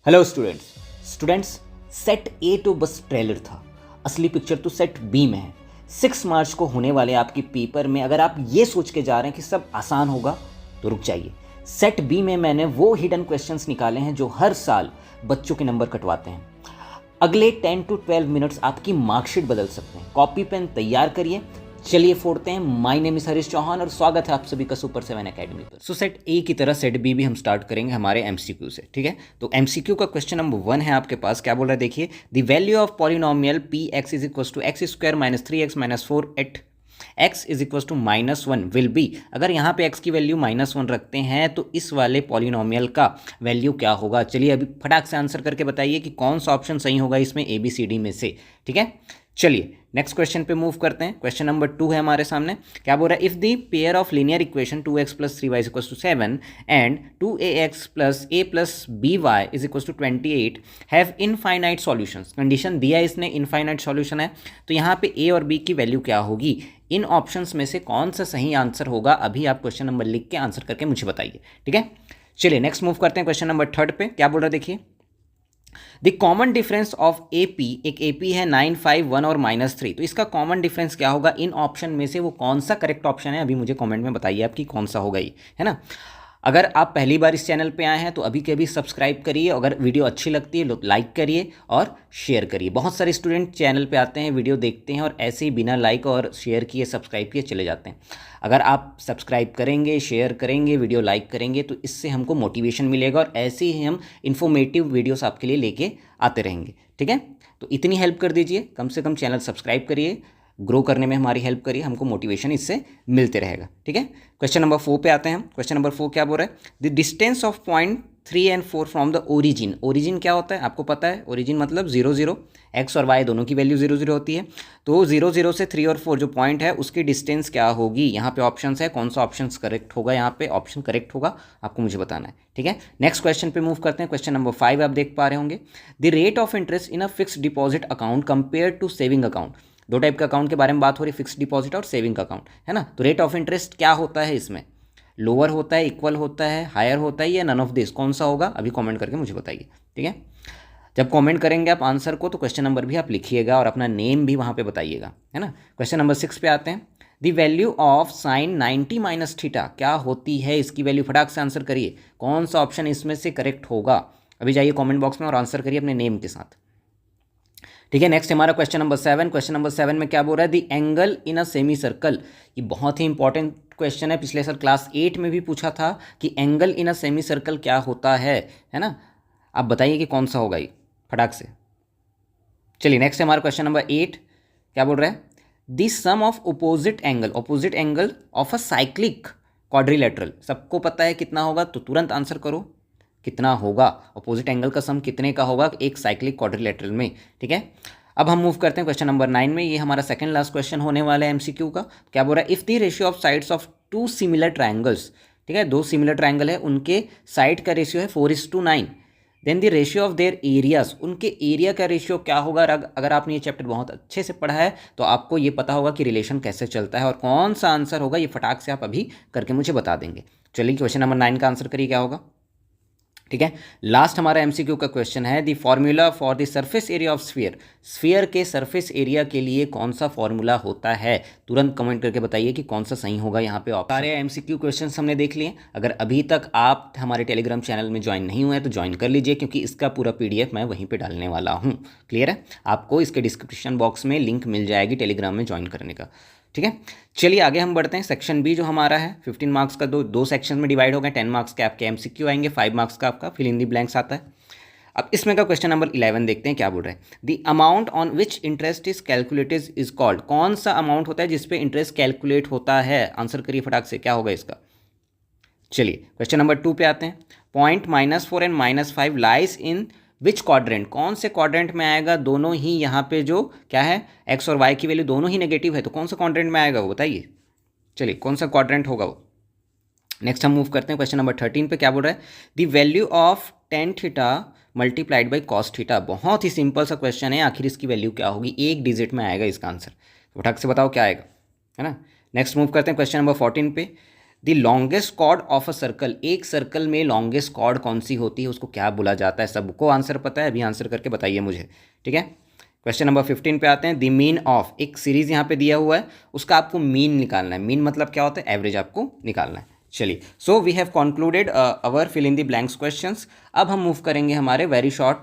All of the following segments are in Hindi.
हेलो स्टूडेंट्स सेट ए तो बस ट्रेलर था, असली पिक्चर तो सेट बी में है। 6 मार्च को होने वाले आपके पेपर में अगर आप ये सोच के जा रहे हैं कि सब आसान होगा तो रुक जाइए। सेट बी में मैंने वो हिडन क्वेश्चंस निकाले हैं जो हर साल बच्चों के नंबर कटवाते हैं। अगले 10 to 12 मिनट्स आपकी मार्कशीट बदल सकते हैं। कॉपी पेन तैयार करिए, चलिए फोड़ते हैं। My name is Harish Chauhan और स्वागत है आप सभी का सुपर 7 एकेडमी पर। सो सेट ए की तरह सेट बी भी हम स्टार्ट करेंगे हमारे एमसीक्यू से, ठीक है। तो एमसीक्यू का क्वेश्चन नंबर 1 है आपके पास। क्या बोल रहा है देखिए, the value of polynomial p x is equal to x square minus 3x minus 4 at x is equal to -1 will be. अगर यहाँ पे x की वैल्यू -1 रखते हैं तो इस वाले पॉलिनोमियल का वैल्यू क्या होगा। चलिए अभी फटाक से आंसर करके बताइए कि कौन सा ऑप्शन सही होगा इसमें ए बी सी डी में से, ठीक है। चलिए नेक्स्ट क्वेश्चन पे मूव करते हैं। क्वेश्चन नंबर 2 है हमारे सामने। क्या बोल रहा है, if the pair of linear equation 2x plus 3y is equal to 7 and 2ax plus a plus by is equal to 28 have infinite solutions. Condition दिया है इसने, इनफाइनाइट सॉल्यूशन है, तो यहाँ पे a और b की वैल्यू क्या होगी। इन ऑप्शंस में से कौन सा सही आंसर होगा, अभी आप क्वेश्चन नंबर लिख के आंसर करके मुझे बताइए, ठीक है। चलिए नेक्स्ट मूव करते हैं क्वेश्चन नंबर 3 पे। क्या बोल रहा है देखिए, the common difference of AP, एक एपी है 9, 5, 1 और -3, तो इसका कॉमन डिफरेंस क्या होगा। इन ऑप्शन में से वो कौन सा करेक्ट ऑप्शन है, अभी मुझे कमेंट में बताइए आपकी कौन सा होगा ये, है ना। अगर आप पहली बार इस चैनल पे आए हैं तो अभी के अभी सब्सक्राइब करिए, अगर वीडियो अच्छी लगती है लाइक करिए और शेयर करिए। बहुत सारे स्टूडेंट चैनल पे आते हैं, वीडियो देखते हैं और ऐसे ही बिना लाइक और शेयर किए सब्सक्राइब किए चले जाते हैं। अगर आप सब्सक्राइब करेंगे, शेयर करेंगे, वीडियो लाइक करेंगे तो इससे हमको मोटिवेशन मिलेगा और ऐसे ही हम इन्फॉर्मेटिव वीडियोस आपके लिए लेके आते रहेंगे, ठीक है। तो इतनी हेल्प कर दीजिए, कम से कम चैनल सब्सक्राइब करिए, ग्रो करने में हमारी हेल्प करिए, हमको मोटिवेशन इससे मिलते रहेगा, ठीक है। क्वेश्चन नंबर 4 पे आते हैं हम। क्वेश्चन नंबर 4 क्या बोल रहा है, the distance of point 3 and 4 from the origin. Origin क्या होता है आपको पता है, ओरिजिन मतलब 0, 0, एक्स और वाई दोनों की वैल्यू 0, 0 होती है। तो 0, 0 से 3 और 4 जो पॉइंट है उसकी डिस्टेंस क्या होगी। यहाँ पे ऑप्शंस है, कौन सा ऑप्शन करेक्ट होगा, यहाँ पे ऑप्शन करेक्ट होगा आपको मुझे बताना है, ठीक है। नेक्स्ट क्वेश्चन पे मूव करते हैं। क्वेश्चन नंबर 5 आप देख पा रहे होंगे, the rate of interest in a fix deposit account compare to saving account. दो टाइप का अकाउंट के बारे में बात हो रही है, फिक्स डिपॉजिट और सेविंग अकाउंट, है ना। तो रेट ऑफ इंटरेस्ट क्या होता है इसमें, लोअर होता है, इक्वल होता है, हायर होता है या नन ऑफ दिस, कौन सा होगा अभी कमेंट करके मुझे बताइए, ठीक है। जब कमेंट करेंगे आप आंसर को तो क्वेश्चन नंबर भी आप लिखिएगा और अपना नेम भी वहाँ पे बताइएगा, है ना। क्वेश्चन नंबर 6 पे आते हैं, the value of sine 90 minus theta क्या होती है, इसकी वैल्यू फटाक से आंसर करिए, कौन सा ऑप्शन इसमें से करेक्ट होगा। अभी जाइए कॉमेंट बॉक्स में और आंसर करिए अपने नेम के साथ, ठीक है। नेक्स्ट हमारा क्वेश्चन नंबर 7। क्वेश्चन नंबर 7 में क्या बोल रहा है, the angle in a semi circle. ये बहुत ही इंपॉर्टेंट क्वेश्चन है, पिछले साल क्लास 8 में भी पूछा था कि angle in a semi circle क्या होता है ना। आप बताइए कि कौन सा होगा ये फटाक से। चलिए नेक्स्ट हमारा क्वेश्चन नंबर 8। क्या बोल रहा है, the sum of opposite angle of a cyclic quadrilateral. सबको पता है कितना होगा, तो तुरंत आंसर करो कितना होगा, अपोजिट एंगल का सम कितने का होगा एक साइक्लिक क्वाड्रिलेटरल में, ठीक है। अब हम मूव करते हैं क्वेश्चन नंबर 9 में। ये हमारा सेकंड लास्ट क्वेश्चन होने वाला है एमसीक्यू का। क्या बोल रहा है, if the ratio of sides of 2 similar triangles, ठीक है, 2 सिमिलर ट्रायंगल है, उनके साइड का रेशियो है 4:9, then the ratio of their areas, उनके एरिया का रेशियो क्या होगा। अगर आपने ये चैप्टर बहुत अच्छे से पढ़ा है तो आपको ये पता होगा कि रिलेशन कैसे चलता है और कौन सा आंसर होगा, ये फटाक से आप अभी करके मुझे बता देंगे। चलिए क्वेश्चन नंबर 9 का आंसर करिए क्या होगा, ठीक है। लास्ट हमारा एमसीक्यू का क्वेश्चन है, the formula for the surface area of sphere. Sphere के सरफेस एरिया के लिए कौन सा फॉर्मूला होता है, तुरंत कमेंट करके बताइए कि कौन सा सही होगा यहाँ पे। सारे एमसीक्यू क्वेश्चंस हमने देख लिए। अगर अभी तक आप हमारे टेलीग्राम चैनल में ज्वाइन नहीं हुए हैं तो ज्वाइन कर लीजिए, क्योंकि इसका पूरा पीडीएफ मैं वहीं पर डालने वाला हूँ। क्लियर है, आपको इसके डिस्क्रिप्शन बॉक्स में लिंक मिल जाएगी टेलीग्राम में ज्वाइन करने का, ठीक है। चलिए आगे हम बढ़ते हैं। सेक्शन बी जो हमारा है 15 मार्क्स का, दो सेक्शन में डिवाइड हो गए। 10 मार्क्स के आपके एमसीक्यू आएंगे, 5 मार्क्स का आपका फिल इन दी ब्लैंक्स आता है। अब इसमें का क्वेश्चन नंबर 11 देखते हैं क्या बोल रहा है, the amount on which interest is calculated is called. कौन सा अमाउंट होता है जिसपे इंटरेस्ट कैलकुलेट होता है, आंसर करिए फटाक से क्या होगा इसका। चलिए क्वेश्चन नंबर 2 पे आते हैं, point -4 and -5 lies in which quadrant, कौन से क्वाड्रेंट में आएगा। दोनों ही यहाँ पे जो क्या है एक्स और वाई की वैल्यू दोनों ही नेगेटिव है, तो कौन सा क्वाड्रेंट में आएगा वो बताइए। चलिए कौन सा क्वाड्रेंट होगा वो। नेक्स्ट हम मूव करते हैं क्वेश्चन नंबर 13 पे। क्या बोल रहा है, the value of tan theta multiplied by cos theta. बहुत ही सिंपल सा क्वेश्चन है, आखिर इसकी वैल्यू क्या होगी, एक डिजिट में आएगा इसका आंसर, तो फटाक से बताओ क्या आएगा, है ना। नेक्स्ट मूव करते हैं क्वेश्चन नंबर 14 पे, the longest chord of a circle, एक सर्कल में लॉन्गेस्ट कॉर्ड कौन सी होती है, उसको क्या बोला जाता है? सबको आंसर पता है, अभी आंसर करके बताइए मुझे, ठीक है। क्वेश्चन नंबर 15 पे आते हैं। द मीन ऑफ, एक सीरीज यहाँ पे दिया हुआ है, उसका आपको मीन निकालना है। मीन मतलब क्या होता है? एवरेज आपको निकालना है। चलिए, so we have concluded our fill in the blanks questions. अब हम मूव करेंगे हमारे very short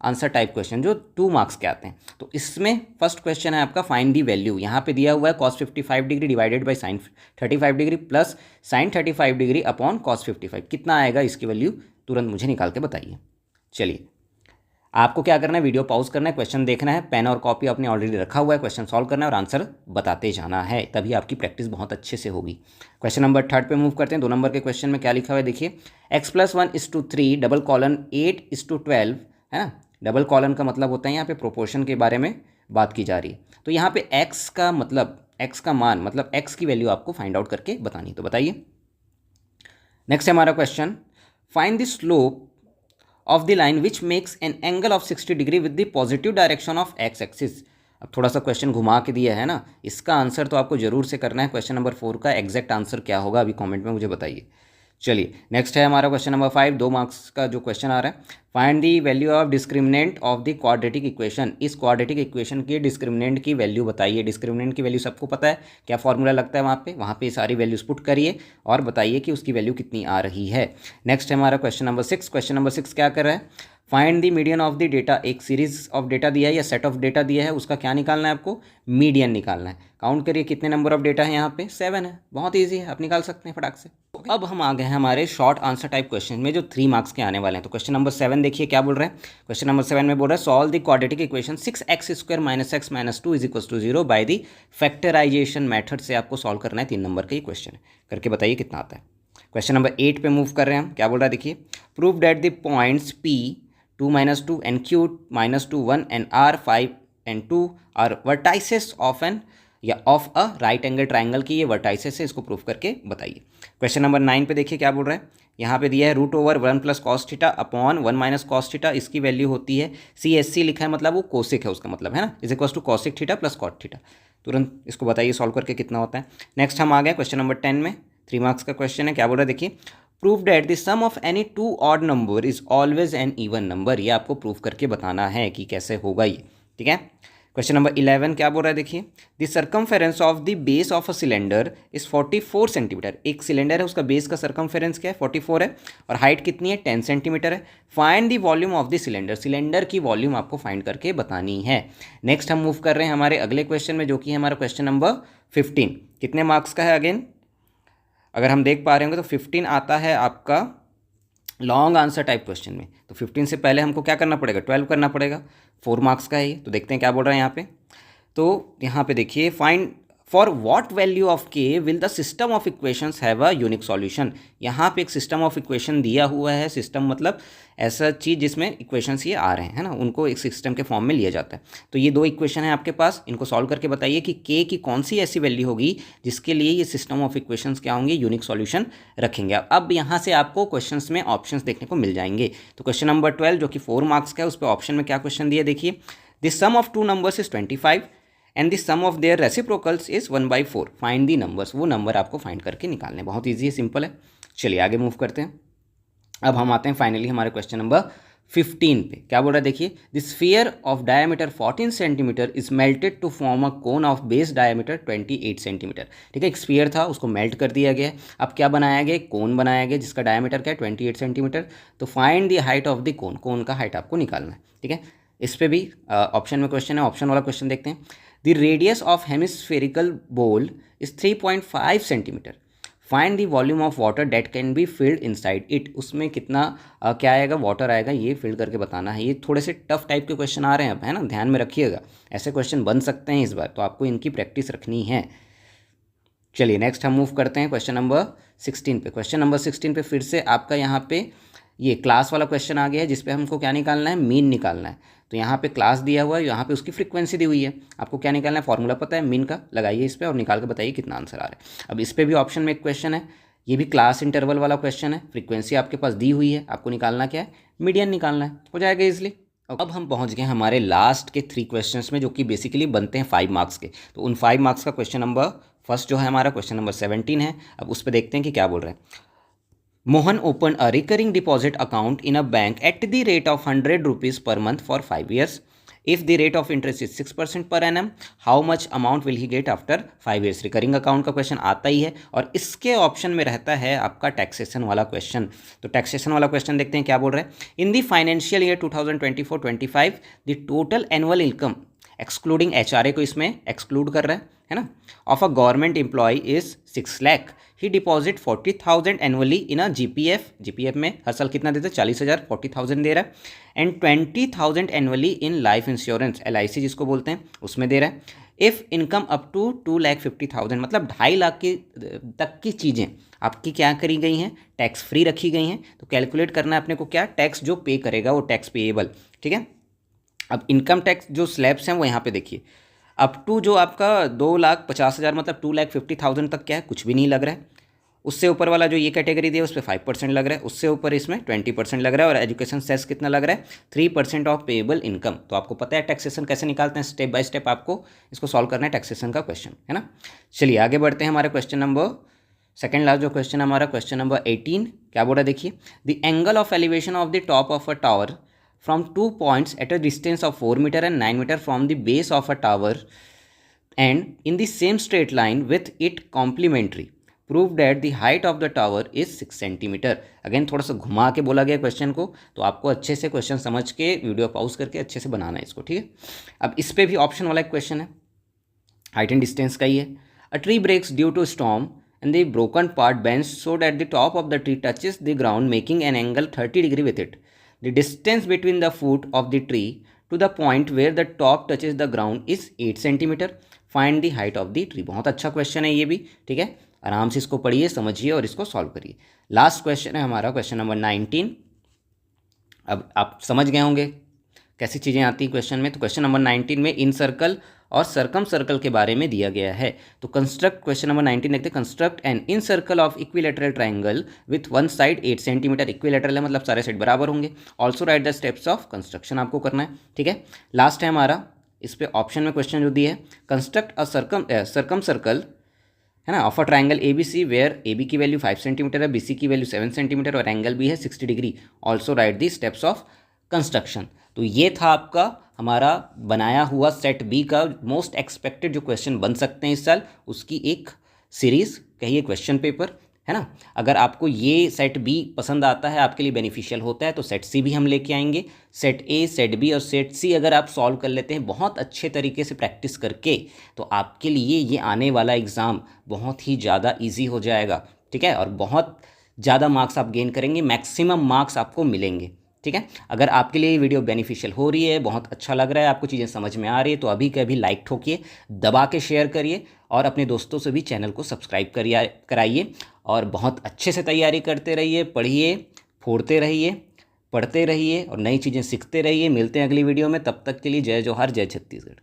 answer type question जो 2 मार्क्स के आते हैं। तो इसमें फर्स्ट क्वेश्चन है आपका फाइंड दी वैल्यू। यहाँ पे दिया हुआ है cos 55 degree divided by sine 35 degree plus sign 35 degree upon cos 55। कितना आएगा इसकी वैल्यू? तुरंत मुझे निकाल के बताइए। चलिए, आपको क्या करना है, वीडियो पॉज करना है, क्वेश्चन देखना है, पेन और कॉपी आपने ऑलरेडी रखा हुआ है, क्वेश्चन सॉल्व करना है और आंसर बताते जाना है, तभी आपकी प्रैक्टिस बहुत अच्छे से होगी। क्वेश्चन नंबर 3 पे मूव करते हैं। 2 नंबर के क्वेश्चन में क्या लिखा हुआ है देखिए, x+1:3 डबल कॉलन 8:12 है ना। डबल कॉलन का मतलब होता है यहाँ पे प्रोपोर्शन के बारे में बात की जा रही है। तो यहाँ पे x का मतलब, x का मान मतलब x की वैल्यू आपको फाइंड आउट करके बतानी, तो बताइए। नेक्स्ट है हमारा question, find the slope of the line which makes an angle of 60 degree with the positive direction of x axis. अब थोड़ा सा क्वेश्चन घुमा के दिया है ना, इसका आंसर तो आपको जरूर से करना है। क्वेश्चन नंबर 4 का एग्जैक्ट आंसर क्या होगा अभी कमेंट में मुझे बताइए। चलिए, नेक्स्ट है हमारा क्वेश्चन नंबर 5, 2 मार्क्स का जो क्वेश्चन आ रहा है। Find the value of discriminant of the quadratic equation. इस क्वाड्रेटिक इक्वेशन की डिस्क्रिमिनेंट की वैल्यू बताइए। डिस्क्रिमिनेंट की वैल्यू सबको पता है, क्या फॉर्मूला लगता है वहाँ पे सारी वैल्यूज पुट करिए और बताइए कि उसकी वैल्यू कितनी आ रही है। नेक्स्ट है हमारा क्वेश्चन नंबर 6। क्वेश्चन नंबर 6 क्या कर रहा है, find the median of the data. एक सीरीज ऑफ डेटा दिया है या सेट ऑफ डेटा दिया है, उसका क्या निकालना है आपको? मीडियन निकालना है। काउंट करिए कितने नंबर ऑफ डेटा है यहाँ पे, 7 है। बहुत ईजी है, आप निकाल सकते हैं फटाक से। अब हम आ गए हैं हमारे शॉर्ट आंसर टाइप क्वेश्चन में जो 3 मार्क्स के आने वाले हैं। तो क्वेश्चन नंबर 7 देखिए क्या बोल रहे हैं। क्वेश्चन नंबर 7 में बोल रहा है, solve the quadratic equation 6x² - x - 2 = 0 by the factorisation method से आपको सॉल्व करना है। 3 नंबर का ही क्वेश्चन है, करके बताइए कितना आता है। क्वेश्चन नंबर 8 पे मूव कर रहे हैं हम। क्या बोल रहा है देखिए, prove that the points P 2 - 2 and Q -2 1 and R 5 and 2 are vertices of an या of a right angle triangle की ये वर्टाइसेस है, इसको प्रूफ करके बताइए। क्वेश्चन नंबर 9 पे देखिए क्या बोल रहा है, यहाँ पे दिया है √1 + cos theta upon 1 - cos theta. इसकी वैल्यू होती है CSC लिखा है, मतलब वो कोसिक है, उसका मतलब है ना, = cosic थीटा + cot थीटा। तुरंत इसको बताइए सॉल्व करके कितना होता है। नेक्स्ट हम आ गए क्वेश्चन नंबर 10 में, 3 मार्क्स का क्वेश्चन है। क्या बोल रहा है देखिए, prove that the sum of any 2 odd number is always an even number. ये आपको प्रूव करके बताना है कि कैसे होगा ये, ठीक है। क्वेश्चन नंबर 11 क्या बोल रहा है देखिए, the circumference of the base of a cylinder is 44 centimetre. एक सिलेंडर है, उसका बेस का सर्कमफेरेंस क्या है, 44 है, और हाइट कितनी है, 10 सेंटीमीटर है। Find the volume of the cylinder. Cylinder की वॉल्यूम आपको फाइंड करके बतानी है। नेक्स्ट हम मूव कर रहे हैं हमारे अगले क्वेश्चन में, जो कि है हमारा क्वेश्चन नंबर 15। कितने मार्क्स का है अगेन, अगर हम देख पा रहे होंगे तो 15 आता है आपका लॉन्ग आंसर टाइप क्वेश्चन में। तो 15 से पहले हमको क्या करना पड़ेगा, 12 करना पड़ेगा। 4 मार्क्स का है ये। तो देखते हैं क्या बोल रहा है यहाँ पे। तो यहाँ पे देखिए, find for what value of K will the system of equations have a unique solution. यहाँ पे एक सिस्टम ऑफ इक्वेशन दिया हुआ है। सिस्टम मतलब ऐसा चीज़ जिसमें इक्वेशंस ये आ रहे हैं ना, उनको एक सिस्टम के फॉर्म में लिया जाता है। तो ये 2 इक्वेशन है आपके पास, इनको सॉल्व करके बताइए कि के की कौन सी ऐसी वैल्यू होगी जिसके लिए ये सिस्टम ऑफ इक्वेशंस क्या होंगे, यूनिक सॉल्यूशन रखेंगे। अब यहाँ से आपको क्वेश्चंस में ऑप्शंस देखने को मिल जाएंगे। तो क्वेश्चन नंबर 12 जो कि 4 मार्क्स का है, उस पर ऑप्शन में क्या क्वेश्चन दिया देखिए, the sum of 2 numbers is 25 and the sum of their reciprocals is 1/4। Find the numbers. वो नंबर आपको फाइंड करके निकालने, बहुत ईजी है, सिंपल है। चलिए आगे मूव करते हैं। अब हम आते हैं फाइनली हमारे क्वेश्चन नंबर 15 पे। क्या बोल रहा है देखिए, the sphere of diameter 14 centimetre is melted to form a cone of base diameter 28 centimetre. ठीक है, एक स्फीयर था, उसको मेल्ट कर दिया गया। अब क्या बनाया गया, कोन बनाया गया जिसका डायमीटर क्या है, 28 सेंटीमीटर। तो find the height of the cone. Cone का हाइट आपको निकालना है, ठीक है। इस पर भी ऑप्शन में क्वेश्चन है, ऑप्शन वाला क्वेश्चन देखते हैं। द रेडियस ऑफ हेमिस्फेरिकल बोल is 3.5 centimetre. Find the volume of water date can be filled inside it. उसमें कितना क्या आएगा, वाटर आएगा, ये फिल करके बताना है। ये थोड़े से टफ टाइप के क्वेश्चन आ रहे हैं अब, है ना, ध्यान में रखिएगा। ऐसे क्वेश्चन बन सकते हैं इस बार, तो आपको इनकी प्रैक्टिस रखनी है। चलिए नेक्स्ट हम मूव करते हैं क्वेश्चन नंबर 16 पे। क्वेश्चन नंबर 16 पे फिर से आपका यहाँ पे ये क्लास वाला क्वेश्चन आ गया है, जिसपे हमको क्या निकालना है, मीन निकालना है। तो यहाँ पे क्लास दिया हुआ है, यहाँ पे उसकी फ्रीक्वेंसी दी हुई है। आपको क्या निकालना है, फॉर्मूला पता है मीन का, लगाइए इस पर और निकाल के बताइए कितना आंसर आ रहा है। अब इस पर भी ऑप्शन में एक क्वेश्चन है, ये भी क्लास इंटरवल वाला क्वेश्चन है। फ्रीक्वेंसी आपके पास दी हुई है, आपको निकालना क्या है, मीडियन निकालना है, हो जाएगा इजली। अब हम पहुंच गए हमारे लास्ट के 3 क्वेश्चंस में, जो कि बेसिकली बनते हैं 5 मार्क्स के। तो उन 5 मार्क्स का क्वेश्चन नंबर फर्स्ट जो है हमारा क्वेश्चन नंबर 17 है। अब उस पर देखते हैं कि क्या बोल रहे हैं। Mohan open a recurring deposit account in a bank at the rate of 100 rupees per month for 5 years. If the rate of interest is 6% per annum, how much amount will he get after 5 years? Recurring account का क्वेश्चन आता ही है और इसके ऑप्शन में रहता है आपका टैक्सेशन वाला क्वेश्चन। तो टैक्सेशन वाला क्वेश्चन देखते हैं क्या बोल रहे हैं। In the financial year 2024-25 the total annual income excluding HRA को इसमें एक्सक्लूड कर रहा है ना, of a government employ is 6 lakh. He deposit 40,000 annually in a GPF में हर साल कितना देते हैं 40,000, 40,000 दे रहा है, and 20,000 annually in life insurance LIC जिसको बोलते हैं उसमें दे रहा है। इफ़ इनकम अप टू 2,50,000 मतलब 2.5 लाख की तक की चीज़ें आपकी क्या करी गई हैं, टैक्स फ्री रखी गई हैं। तो कैलकुलेट करना है अपने को क्या, टैक्स जो पे करेगा वो टैक्स पेएबल, ठीक है। अब इनकम टैक्स जो स्लैब्स हैं वो यहाँ पे देखिए, अप टू जो आपका 2,50,000 मतलब 2,50,000 तक क्या है, कुछ भी नहीं लग रहा है। उससे ऊपर वाला जो ये कैटेगरी दी है उस पर 5% लग रहा है, उससे ऊपर इसमें 20% लग रहा है, और एजुकेशन सेस कितना लग रहा है 3% ऑफ पेएबल इनकम। तो आपको पता है टैक्सेशन कैसे निकालते हैं, स्टेप बाय स्टेप आपको इसको सॉल्व करना है टैक्सेशन का क्वेश्चन, है ना। चलिए आगे बढ़ते हैं। हमारे क्वेश्चन नंबर सेकेंड लास्ट जो क्वेश्चन है हमारा क्वेश्चन नंबर 18 क्या बोल रहा है देखिए। The angle of elevation of the top of a tower from 2 points at a distance of 4 meter and 9 meter from the base of a tower and in the same straight line with it complementary prove that the height of the tower is 6 centimeter। Again थोड़ा सा घुमा के बोला गया क्वेश्चन को, तो आपको अच्छे से क्वेश्चन समझ के वीडियो पॉज करके अच्छे से बनाना है इसको, ठीक है। अब इस पर भी ऑप्शन वाला एक क्वेश्चन है, हाइट एंड डिस्टेंस का ही है। A tree breaks due to storm and the broken part bends so that the top of the tree touches the ground making an angle 30 degree with it. The distance between the foot of the tree to the point where the top touches the ground is 8 centimeter. Find the height of the tree। बहुत अच्छा क्वेश्चन है ये भी, ठीक है। आराम से इसको पढ़िए, समझिए और इसको सॉल्व करिए। लास्ट क्वेश्चन है हमारा क्वेश्चन नंबर 19। अब आप समझ गए होंगे कैसी चीज़ें आती हैं क्वेश्चन में। तो क्वेश्चन नंबर 19 में इन सर्कल और सर्कम सर्कल के बारे में दिया गया है। तो कंस्ट्रक्ट क्वेश्चन नंबर 19 देखते हैं। Construct N in circle of equilateral triangle with one side 8 centimetre. Equilateral है मतलब सारे साइड बराबर होंगे। Also right the steps of construction आपको करना है, ठीक है। लास्ट है हमारा इस पे ऑप्शन में क्वेश्चन जो दिया है, कंस्ट्रक्ट अ सर्कम सर्कल है ना of a triangle ABC where AB की वैल्यू 5 सेंटीमीटर है, BC की वैल्यू 7 सेंटीमीटर और एंगल भी है 60 degree. Also write the steps of construction. तो ये था आपका हमारा बनाया हुआ सेट बी का मोस्ट एक्सपेक्टेड जो क्वेश्चन बन सकते हैं इस साल, उसकी एक सीरीज़ कहिए क्वेश्चन पेपर, है ना। अगर आपको ये सेट बी पसंद आता है, आपके लिए बेनिफिशियल होता है, तो सेट सी भी हम लेके आएंगे। सेट ए, सेट बी और सेट सी अगर आप सॉल्व कर लेते हैं बहुत अच्छे तरीके से प्रैक्टिस करके, तो आपके लिए ये आने वाला एग्ज़ाम बहुत ही ज़्यादा ईजी हो जाएगा, ठीक है। और बहुत ज़्यादा मार्क्स आप गेन करेंगे, मैक्सिमम मार्क्स आपको मिलेंगे, ठीक है। अगर आपके लिए ये वीडियो बेनिफिशियल हो रही है, बहुत अच्छा लग रहा है, आपको चीज़ें समझ में आ रही है, तो अभी के अभी लाइक ठोकिए, दबा के शेयर करिए और अपने दोस्तों से भी चैनल को सब्सक्राइब कराइए और बहुत अच्छे से तैयारी करते रहिए, पढ़िए, फोड़ते रहिए, पढ़ते रहिए और नई चीज़ें सीखते रहिए। मिलते हैं अगली वीडियो में, तब तक के लिए जय जोहार, जय छत्तीसगढ़।